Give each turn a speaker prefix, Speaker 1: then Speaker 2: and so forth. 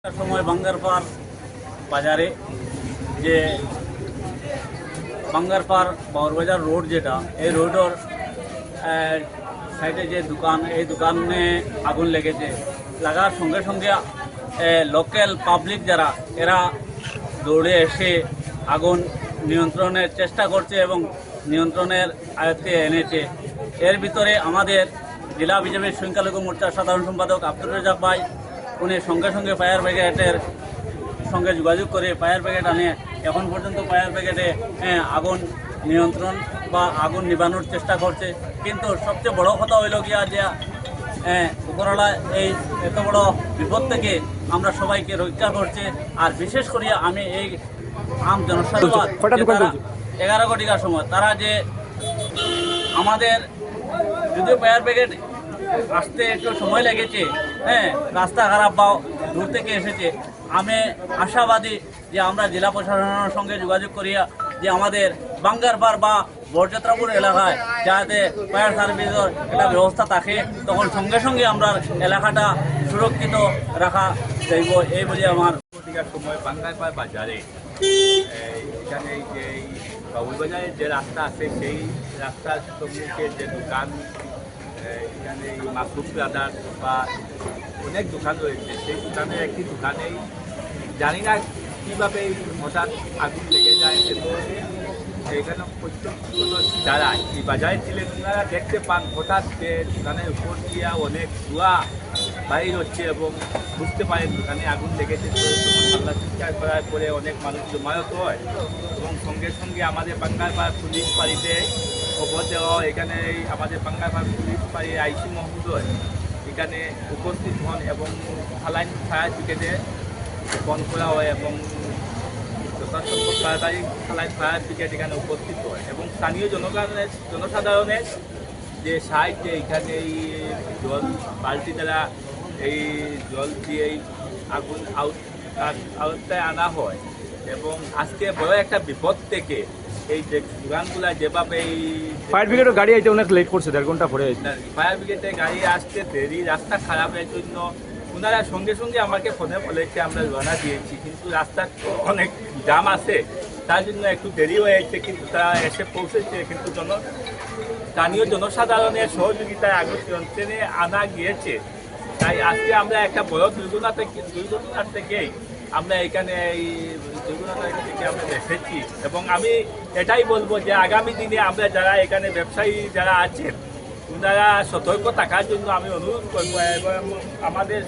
Speaker 1: সময় বাঙ্গারপাড় বাজারে যে বাঙ্গারপাড় বাউরবাজার রোড যেটা এই রোডের সাইডে যে দোকান এই দোকানে আগুন লেগেছে। লাগার সঙ্গে সঙ্গে লোকাল পাবলিক যারা এরা দৌড়ে এসে আগুন নিয়ন্ত্রণের চেষ্টা করছে এবং নিয়ন্ত্রণের আয়ত্তে এনেছে। এর ভিতরে আমাদের জেলা বিজেপির সংখ্যালঘু মোর্চার সাধারণ সম্পাদক আব্দুর রাজ্জাক ভাই উনি সঙ্গে সঙ্গে ফায়ার ব্রিগেডের সঙ্গে যোগাযোগ করে ফায়ার ব্রিগেড আনে। এখন পর্যন্ত ফায়ার ব্রিগেডে আগুন নিয়ন্ত্রণ বা আগুন নিবানোর চেষ্টা করছে। কিন্তু সবচেয়ে বড় কথা হইল গিয়া যে উপরওয়ালা এই এত বড় বিপদ থেকে আমরা সবাইকে রক্ষা করছে। আর বিশেষ করে আমি এই আম জনসাধারণ 11 কোটিকার সময় তারা যে আমাদের যদিও ফায়ার ব্রিগেড আসতে একটু সময় লেগেছে, রাস্তা খারাপ বা দূর থেকে এসেছে, আমি আশাবাদী যে আমরা জেলা প্রশাসনের সঙ্গে যোগাযোগ করিয়া যে আমাদের বাঙ্গারপাড় বা বরযাত্রাপুর এলাকায় যাতে ফায়ার সার্ভিসের একটা ব্যবস্থা থাকে তখন সঙ্গে সঙ্গে আমরা এলাকাটা সুরক্ষিত রাখা যাইব এই বলে আমার
Speaker 2: সময় বাঙ্গারপাড় বাজারে এখানে যে বাবুলবাজারের যে রাস্তা আছে সেই রাস্তার সম্মুখে যে দোকান এখানে মাসুদ ব্রাদার্স বা অনেক দোকান রয়েছে, সেই দোকানের একটি দোকানেই জানি না কীভাবে হঠাৎ আগুন লেগে যায় এবং এখানে প্রত্যেক যারা এই বাজারে ছিলেন ওনারা দেখতে পান হঠাৎ যে দোকানের উপর দিয়ে অনেক ধোঁয়া বাইর হচ্ছে এবং বুঝতে পারেন দোকানে আগুন লেগেছে। পাল্লা চিৎকার করার পরে অনেক মানুষ জমায়েত হয় এবং সঙ্গে সঙ্গে আমাদের বাঙ্গারপাড় পুলিশ বাড়িতে খবর দেওয়া হয়। এখানে আমাদের বাঙ্গারপাড় পুলিশ বাড়ি আইসি মহোদয় এখানে উপস্থিত হন এবং সালাইন ফায়ার ব্রিগেডে ফোন করা হয় এবং যথাসম্ভব তাড়াতাড়ি সালাইন ফায়ার ব্রিগেড এখানে উপস্থিত হয় এবং স্থানীয় জনসাধারণের যে সাহায্যে এখানে এই জল বালতি দ্বারা এই জল দিয়ে আগুন আওতায় আনা হয় এবং আজকে বড় একটা বিপদ থেকে এই যে দোকানগুলা যেভাবে এই
Speaker 3: ফায়ার ব্রিগেডের গাড়ি আইতে অনেক লেট করছে, 1.5 ঘন্টা পরে
Speaker 2: ফায়ার ব্রিগেডের গাড়ি আসতে দেরি, রাস্তা খারাপের জন্য ওনারা সঙ্গে সঙ্গে আমাকে ফোনে বলেছে আমরা রওনা দিয়েছি, কিন্তু রাস্তা অনেক জাম আছে তার জন্য একটু দেরি হয়েছে, কিন্তু তারা এসে পৌঁছেছে। কিন্তু স্থানীয় জনসাধারণের সহযোগিতায় আগুন নিয়ন্ত্রণে আনা গিয়েছে। তাই আজকে আমরা একটা বড় দুর্ঘটনার থেকেই আমরা এখানে এই দুর্ঘটনা থেকে আমরা এসেছি এবং আমি এটাই বলবো যে আগামী দিনে আমরা যারা এখানে ব্যবসায়ী যারা আছেন ওনারা সতর্ক থাকার জন্য আমি অনুরোধ করবো এবং আমাদের